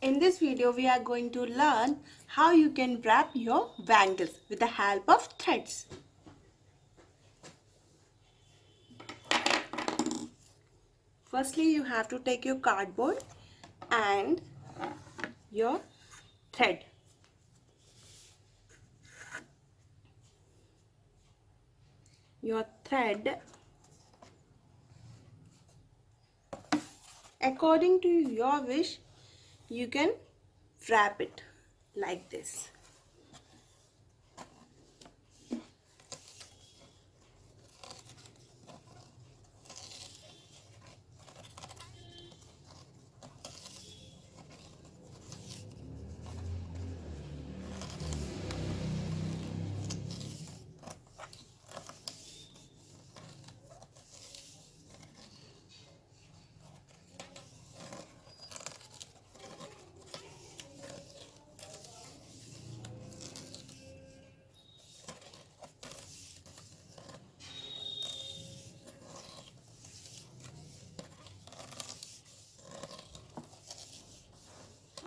In this video, we are going to learn how you can wrap your bangles with the help of threads. Firstly, you have to take your cardboard and your thread. Your thread, according to your wish, you can wrap it like this.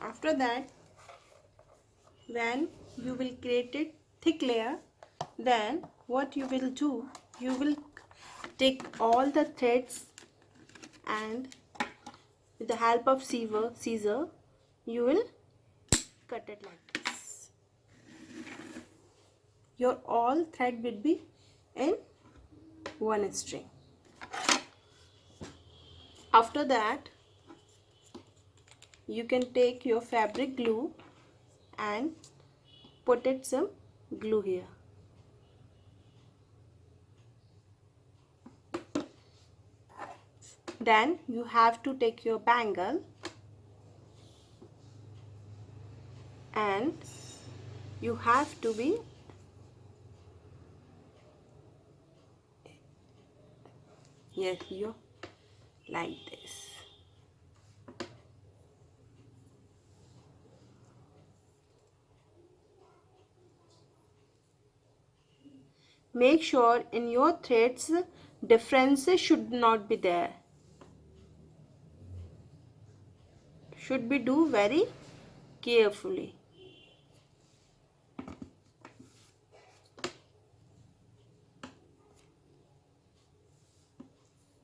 After that, when you will create a thick layer, then what you will do, you will take all the threads and with the help of scissor, you will cut it like this. Your all thread will be in one string. After that, you can take your fabric glue and put it some glue here. Then you have to take your bangle and you have to be you like this. Make sure in your threads differences should not be there. Should be do very carefully.